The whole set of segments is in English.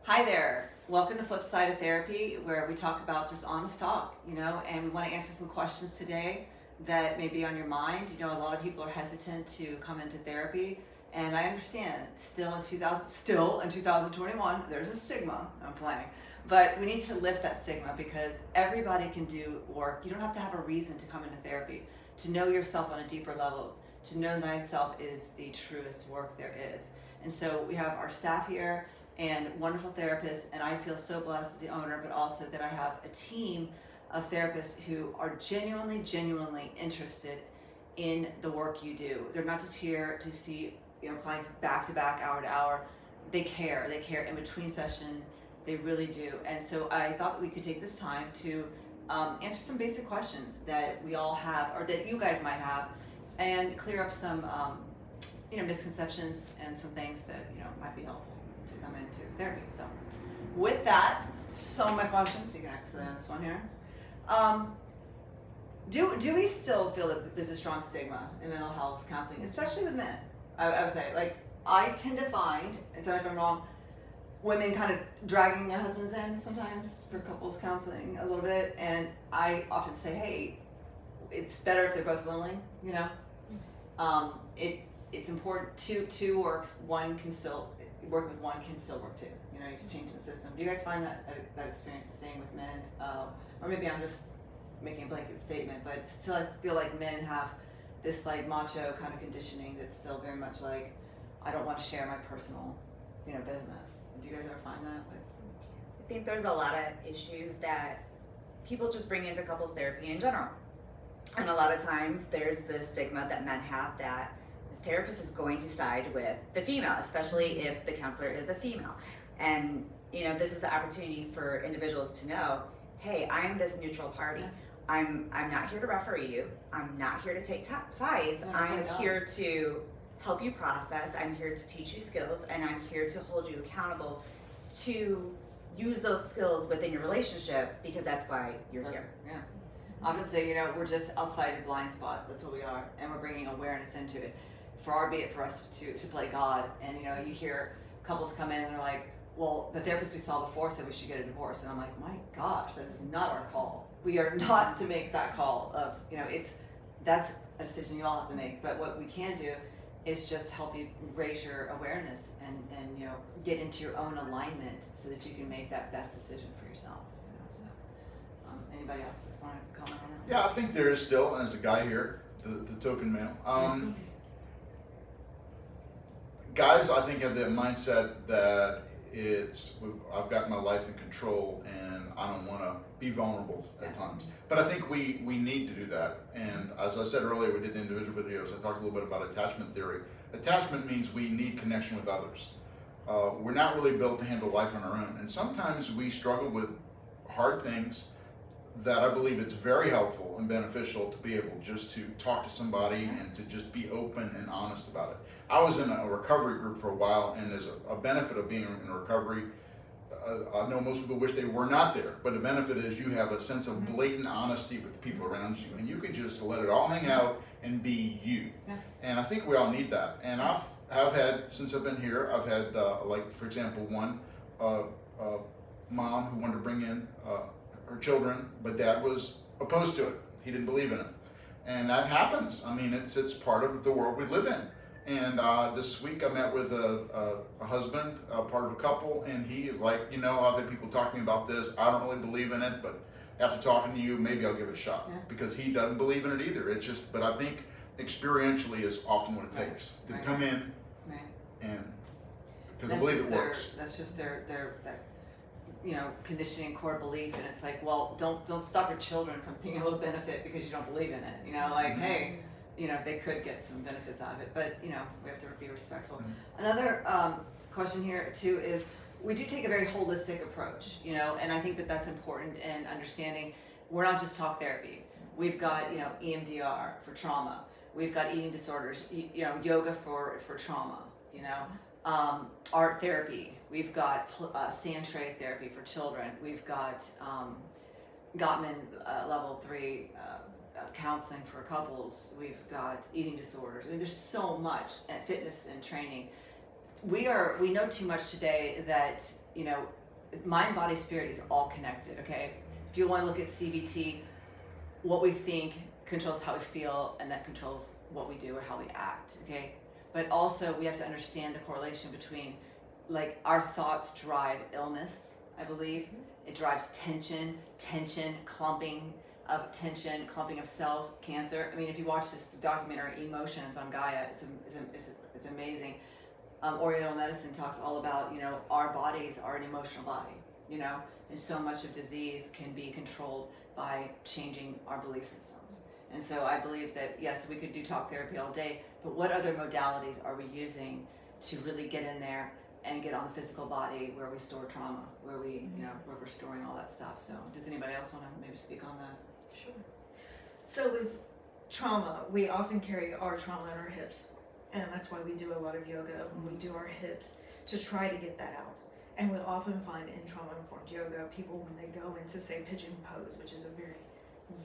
Hi there. Welcome to Flip Side of Therapy, where we talk about just honest talk, and we want to answer some questions today that may be on your mind. A lot of people are hesitant to come into therapy, and I understand. Still in 2021, there's a stigma. I'm playing, but we need to lift that stigma because everybody can do work. You don't have to have a reason to come into therapy. To know yourself on a deeper level, to know thyself is the truest work there is. And so we have our staff here and wonderful therapists, and I feel so blessed as the owner, but also that I have a team of therapists who are genuinely interested in the work you do. They're not just here to see clients back to back, hour to hour. They care in between session. They really do. And so I thought that we could take this time to answer some basic questions that we all have, or that you guys might have, and clear up some misconceptions and some things that might be helpful to come into therapy. So with that, some of my questions, you can actually on this one here. Do we still feel that there's a strong stigma in mental health counseling, especially with men? I would say, I tend to find, and tell me if I'm wrong, women kind of dragging their husbands in sometimes for couples counseling a little bit, and I often say, hey, it's better if they're both willing. It's important. Two works. One can still work with. One can still work too. You're just changing the system. Do you guys find that experience the same with men, or maybe I'm just making a blanket statement? But still, I feel like men have this macho kind of conditioning that's still very much I don't want to share my personal, business. Do you guys ever find that with? I think there's a lot of issues that people just bring into couples therapy in general. And a lot of times there's the stigma that men have that the therapist is going to side with the female, especially if the counselor is a female. And this is the opportunity for individuals to know, hey, I'm this neutral party. I'm not here to referee you. I'm not here to take sides. I'm here to help you process. I'm here to teach you skills, and I'm here to hold you accountable to use those skills within your relationship, because that's why you're here. Yeah. I would say, we're just outside a blind spot. That's what we are, and we're bringing awareness into it. Far be it for us to play God. And you hear couples come in and they're like, well, the therapist we saw before said we should get a divorce, and I'm like, my gosh, that is not our call. We are not to make that call of, that's a decision you all have to make. But what we can do is just help you raise your awareness and get into your own alignment so that you can make that best decision for yourself. Anybody else want to comment on that? Yeah, I think there is still, as a guy here, the token male. Guys, I think, have the mindset that I've got my life in control and I don't want to be vulnerable at times. But I think we need to do that. And as I said earlier, we did individual videos. I talked a little bit about attachment theory. Attachment means we need connection with others. We're not really built to handle life on our own. And sometimes we struggle with hard things that I believe it's very helpful and beneficial to be able just to talk to somebody and to just be open and honest about it. I was in a recovery group for a while, and there's a benefit of being in recovery. I know most people wish they were not there, but the benefit is you have a sense of blatant honesty with the people around you, and you can just let it all hang out and be you. Yeah. And I think we all need that. And I've had, since I've been here, I've had, for example, one mom who wanted to bring in her children, but dad was opposed to it. He didn't believe in it. And that happens. I mean, it's part of the world we live in. And this week I met with a husband, part of a couple, and he is like, I've had people talk to me about this. I don't really believe in it, but after talking to you, maybe I'll give it a shot. Yeah. Because he doesn't believe in it either. It's just, but I think experientially is often what it takes to come in and, because I believe it works. That's just their conditioning core belief, and it's like, well, don't stop your children from being able to benefit because you don't believe in it. Hey, they could get some benefits out of it, but we have to be respectful. Mm-hmm. Another question here too is, we do take a very holistic approach, and I think that that's important in understanding. We're not just talk therapy. We've got EMDR for trauma. We've got eating disorders. Yoga for trauma. Art therapy. We've got sand tray therapy for children. We've got Gottman level 3 counseling for couples. We've got eating disorders. I mean, there's so much, and fitness and training. we know too much today that, you know, mind, body, spirit is all connected, okay? If you want to look at CBT, what we think controls how we feel, and that controls what we do or how we act, okay? But also we have to understand the correlation between, like, our thoughts drive illness, I believe. It drives tension, clumping of cells, cancer. I mean, if you watch this documentary, Emotions on Gaia, it's amazing. Oriental medicine talks all about, you know, our bodies are an emotional body, you know, and so much of disease can be controlled by changing our belief systems. And so I believe that, yes, we could do talk therapy all day, but what other modalities are we using to really get in there and get on the physical body where we store trauma, where we, you know, where we're storing all that stuff? So does anybody else want to maybe speak on that? Sure. So with trauma, we often carry our trauma in our hips. And that's why we do a lot of yoga when we do our hips, to try to get that out. And we'll often find in trauma-informed yoga, people, when they go into, say, pigeon pose, which is a very,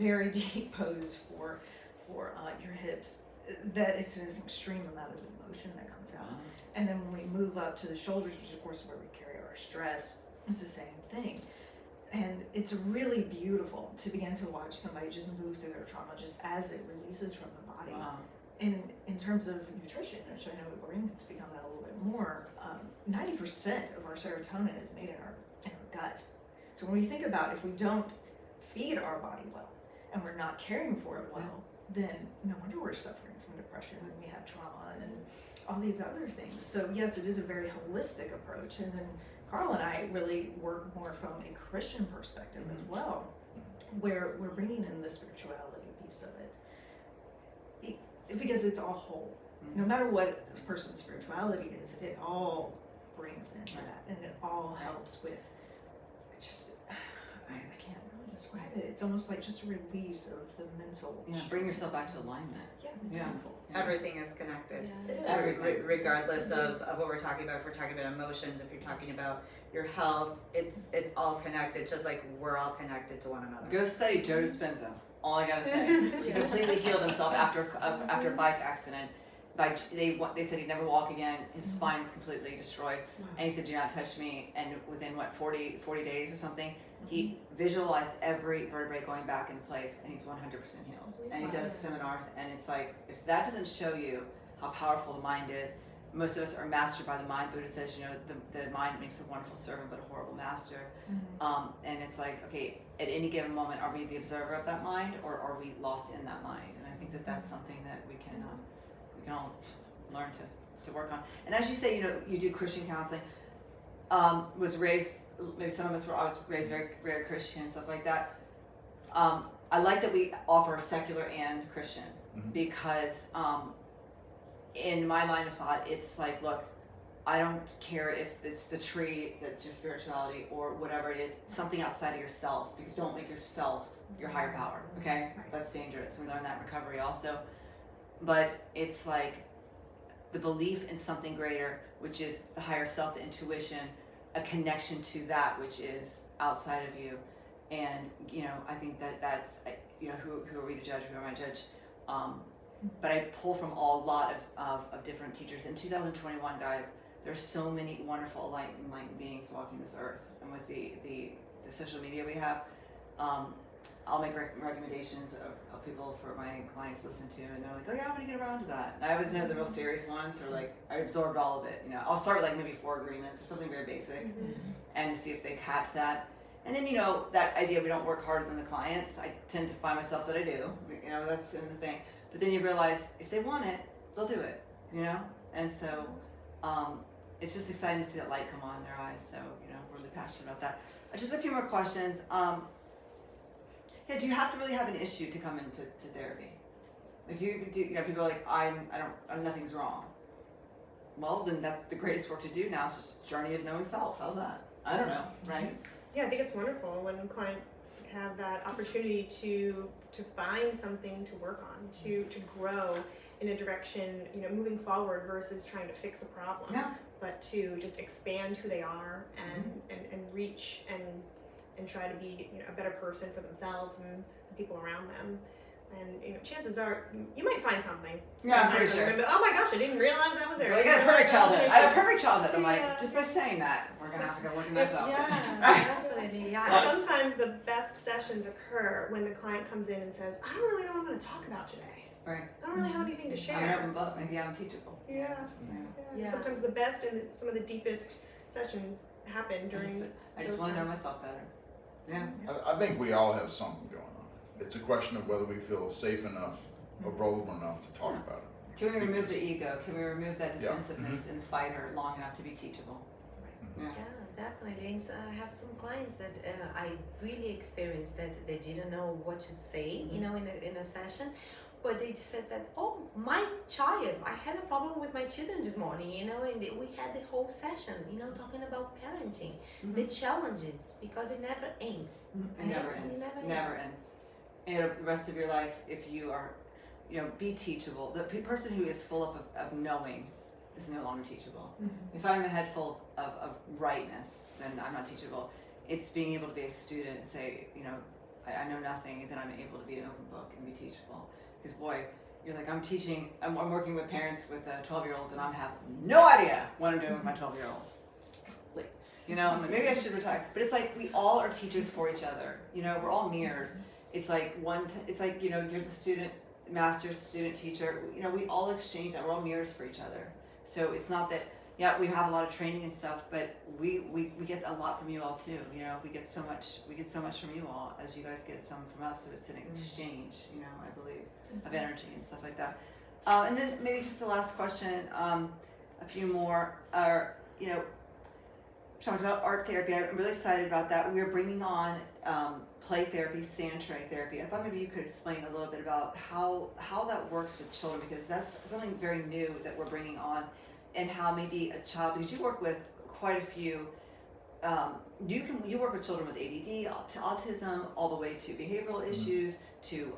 very deep pose for your hips, that it's an extreme amount of emotion that comes out. And then when we move up to the shoulders, which of course is where we carry our stress, it's the same thing. And it's really beautiful to begin to watch somebody just move through their trauma just as it releases from the body. Wow. In terms of nutrition, which I know Maureen can speak on that a little bit more, 90% of our serotonin is made in our gut. So when we think about if we don't feed our body well and we're not caring for it well, then no wonder we're suffering from depression and we have trauma and all these other things. So yes, it is a very holistic approach. And then Carl and I really work more from a Christian perspective as well, where we're bringing in the spirituality piece of it. Because it's all whole. No matter what a person's spirituality is, it all brings into that, and it all helps with just, I can't really describe it. It's almost like just a release of the mental. Yeah, bring yourself back to alignment. Yeah, it's beautiful. Everything is connected. Yeah. It is. Regardless of what we're talking about. If we're talking about emotions, if you're talking about your health, it's all connected, just like we're all connected to one another. Go study Joe Dispenza. All I gotta say. He completely healed himself after a bike accident. They said he'd never walk again. His spine was completely destroyed. And he said, "Do not touch me." And within 40 days or something, he visualized every vertebrae going back in place, and he's 100% healed. And he does seminars, and it's like, if that doesn't show you how powerful the mind is, most of us are mastered by the mind. Buddha says, you know, the mind makes a wonderful servant but a horrible master. And it's like, okay, at any given moment, are we the observer of that mind, or are we lost in that mind? And I think that that's something that we can all learn to work on. And as you say, you know, you do Christian counseling. Was raised, maybe some of us I was raised very, very Christian and stuff like that. I like that we offer secular and Christian, because in my line of thought, it's like, look, I don't care if it's the tree that's your spirituality or whatever it is, something outside of yourself, because don't make yourself your higher power, okay? That's dangerous. We learn that in recovery also. But it's like the belief in something greater, which is the higher self, the intuition, a connection to that which is outside of you. And, you know, I think that's, you know, who are we to judge? Who am I to judge? But I pull from a lot of different teachers. In 2021, guys, there's so many wonderful enlightened beings walking this earth. And with the social media we have, I'll make recommendations of people for my clients to listen to, and they're like, oh yeah, I'm gonna get around to that. And I always know the real serious ones, or like, I absorbed all of it. You know, I'll start with like maybe 4 agreements or something very basic, and to see if they catch that. And then, you know, that idea we don't work harder than the clients, I tend to find myself that I do. You know, that's in the thing. But then you realize if they want it, they'll do it, you know? And so it's just exciting to see that light come on in their eyes. So, you know, we're really passionate about that. Just a few more questions. Yeah, do you have to really have an issue to come into therapy? Like, do you know, people are like, nothing's wrong. Well, then that's the greatest work to do now. It's just journey of knowing self. How's that? I don't know, right? Yeah, I think it's wonderful when clients have that opportunity to find something to work on, to grow in a direction, you know, moving forward versus trying to fix a problem, but to just expand who they are and reach and try to be, you know, a better person for themselves and the people around them. And chances are you might find something. Yeah, I'm pretty sure. But, oh my gosh, I didn't realize that was there. Well, I got a perfect childhood. I had a perfect childhood. I'm Yeah. like, just by saying that, we're gonna have to go work in that office. Yeah, definitely. Yeah. Sometimes the best sessions occur when the client comes in and says, I don't really know what I'm going to talk about today. Right. I don't really have anything to share. I'm an open book. Maybe I'm teachable. Yeah. Yeah. Sometimes the best and some of the deepest sessions happen during. I just those want to know times. myself better. Yeah. I think we all have something going on. It's a question of whether we feel safe enough or vulnerable enough to talk about it. Can we remove the ego? Can we remove that Yeah. defensiveness in the fighter long enough to be teachable? Yeah. Yeah, definitely. And I have some clients that I really experienced that they didn't know what to say, in a session, but they just said that, oh, my child, I had a problem with my children this morning, and we had the whole session, talking about parenting, the challenges, because it never ends. It never Right? ends. It Never ends. And the rest of your life, if you are, be teachable. The person who is full of knowing is no longer teachable. If I'm a head full of rightness, then I'm not teachable. It's being able to be a student and say, I know nothing, and then I'm able to be an open book and be teachable. Because boy, you're like, I'm working with parents with 12-year-olds, and I have no idea what I'm doing with my 12-year-old. I'm like, maybe I should retire. But it's like we all are teachers for each other. We're all mirrors. It's like you're the student, master, student, teacher. We all exchange that. We're all mirrors for each other. So it's not that, we have a lot of training and stuff, but we get a lot from you all too. We get so much from you all as you guys get some from us. So it's an exchange, I believe, of energy and stuff like that. And then maybe just the last question, a few more are, talked about art therapy. I'm really excited about that. We are bringing on play therapy, sand tray therapy. I thought maybe you could explain a little bit about how that works with children, because that's something very new that we're bringing on, and how maybe a child, because you work with quite a few, you work with children with ADD, autism, all the way to behavioral issues, to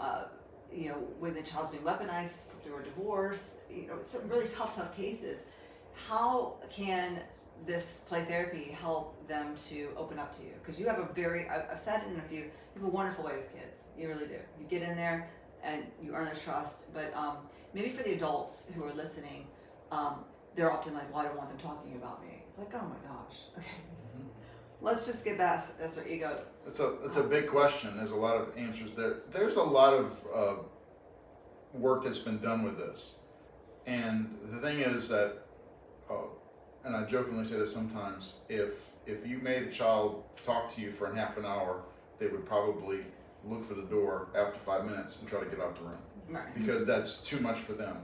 when the child's being weaponized through a divorce, it's some really tough cases. How can this play therapy help them to open up to you? Because you have I've said it in a few, you have a wonderful way with kids. You really do. You get in there and you earn their trust. But maybe for the adults who are listening, they're often like, well, I don't want them talking about me. It's like, oh my gosh. Okay. Let's just get past that's our ego. It's a big question. There's a lot of answers there. There's a lot of work that's been done with this. And the thing is that, and I jokingly say this sometimes, if you made a child talk to you for half an hour, they would probably look for the door after 5 minutes and try to get out the room. Right. Because that's too much for them.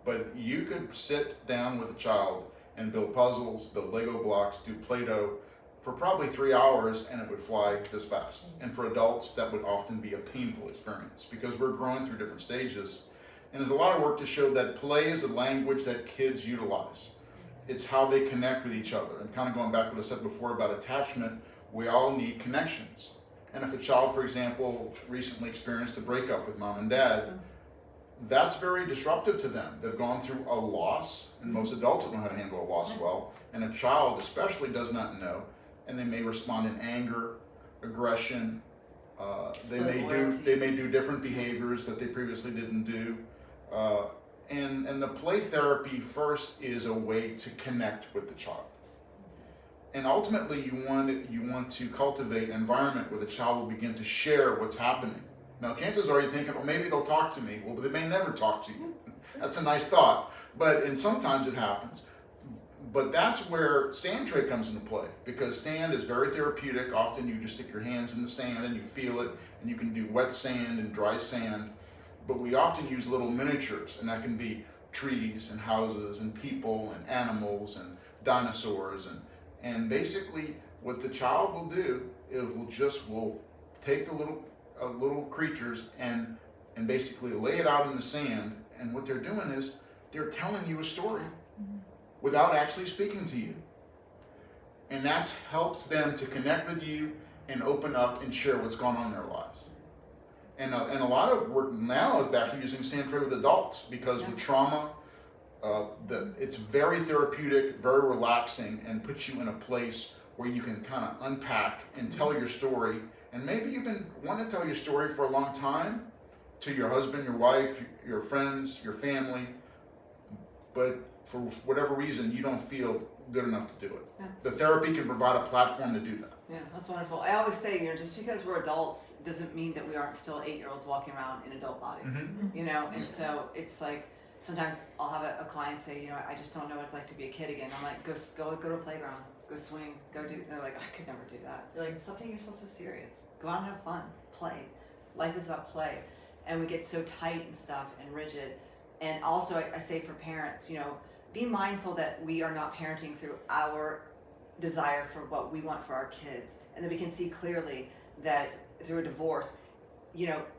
But you could sit down with a child and build puzzles, build Lego blocks, do Play-Doh for probably 3 hours, and it would fly this fast. And for adults, that would often be a painful experience because we're growing through different stages. And there's a lot of work to show that play is a language that kids utilize. It's how they connect with each other. And kind of going back to what I said before about attachment, we all need connections. And if a child, for example, recently experienced a breakup with mom and dad, that's very disruptive to them. They've gone through a loss, and most adults don't know how to handle a loss well, and a child especially does not know, and they may respond in anger, aggression, they may do different behaviors that they previously didn't do. And the play therapy first is a way to connect with the child. And ultimately you want to cultivate an environment where the child will begin to share what's happening. Now chances are you're thinking, well, maybe they'll talk to me. Well, they may never talk to you. That's a nice thought, and sometimes it happens. But that's where sand tray comes into play, because sand is very therapeutic. Often you just stick your hands in the sand and you feel it, and you can do wet sand and dry sand. But we often use little miniatures, and that can be trees and houses and people and animals and dinosaurs. And basically what the child will do, will take the little creatures and basically lay it out in the sand. And what they're doing is they're telling you a story without actually speaking to you. And that helps them to connect with you and open up and share what's going on in their lives. And a lot of work now is actually using sand tray with adults, because with trauma, it's very therapeutic, very relaxing, and puts you in a place where you can kind of unpack and tell your story. And maybe you've been wanting to tell your story for a long time, to your husband, your wife, your friends, your family, but for whatever reason you don't feel good enough to do it. Yeah. The therapy can provide a platform to do that. Yeah, that's wonderful. I always say, just because we're adults doesn't mean that we aren't still 8-year-olds walking around in adult bodies. And so it's like sometimes I'll have a client say, I just don't know what it's like to be a kid again. I'm like, go to a playground, go swing, go do. They're like, I could never do that. You're like, stop taking yourself so serious. Go out and have fun, play. Life is about play, and we get so tight and stuff and rigid. And also, I say for parents, be mindful that we are not parenting through our desire for what we want for our kids, and that we can see clearly that through a divorce,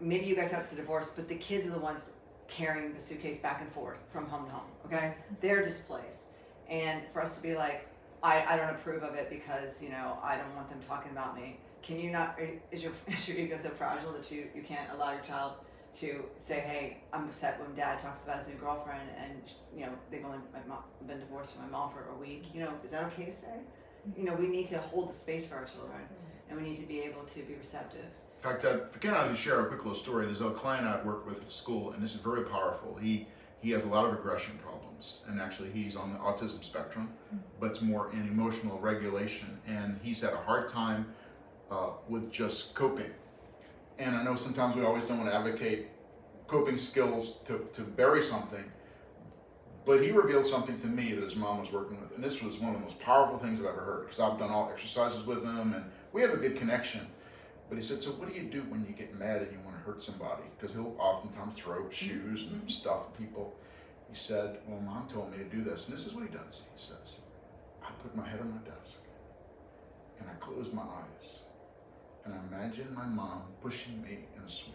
maybe you guys have the divorce, but the kids are the ones carrying the suitcase back and forth from home to home. Okay, they're displaced, and for us to be like, I don't approve of it because I don't want them talking about me. Can you not? Is your ego so fragile that you can't allow your child to say, hey, I'm upset when dad talks about his new girlfriend and they've only been divorced from my mom for a week. Is that okay to say? We need to hold the space for our children, and we need to be able to be receptive. In fact, I'll just share a quick little story. There's a client I work with at school, and this is very powerful. He has a lot of aggression problems, and actually he's on the autism spectrum, but it's more in emotional regulation, and he's had a hard time with just coping. And I know sometimes we always don't want to advocate coping skills to bury something, but he revealed something to me that his mom was working with, and this was one of the most powerful things I've ever heard, because I've done all exercises with him, and we have a good connection. But he said, so what do you do when you get mad and you want to hurt somebody? Because he'll oftentimes throw shoes and stuff at people. He said, well, mom told me to do this, and this is what he does. He says, I put my head on my desk, and I close my eyes, and I imagine my mom pushing me in a swing.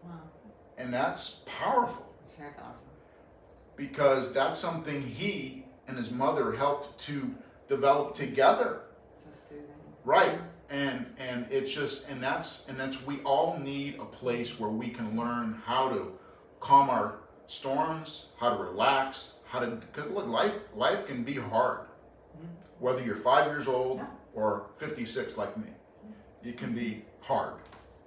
Wow, And that's powerful. it's very powerful. Because that's something he and his mother helped to develop together. So soothing. Right. And it's just and that's we all need a place where we can learn how to calm our storms, how to relax, because look, life can be hard. Whether you're 5 years old or 56 like me. It can be hard.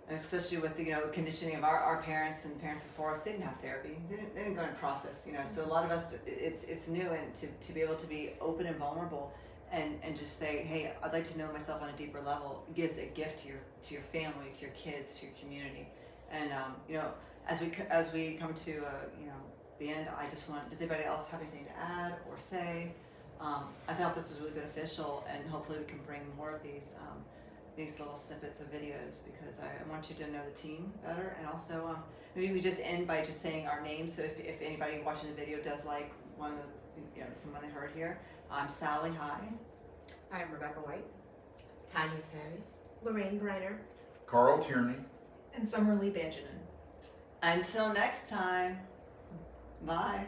And especially with the conditioning of our parents and parents before us, they didn't have therapy. They didn't go in process. So a lot of us, it's new, and to be able to be open and vulnerable, and just say, hey, I'd like to know myself on a deeper level, gives a gift to your family, to your kids, to your community. And as we come to the end, I just want, does anybody else have anything to add or say? I thought this was really beneficial, and hopefully we can bring more of these little snippets of videos, because I want you to know the team better. And also maybe we just end by just saying our names, so if anybody watching the video does like one of the, someone they heard here. I'm Sally High. I'm Rebecca White. Tanya Ferris. Lorraine Greiner. Carl Tierney. And Summerlee Benjamin. Until next time, bye.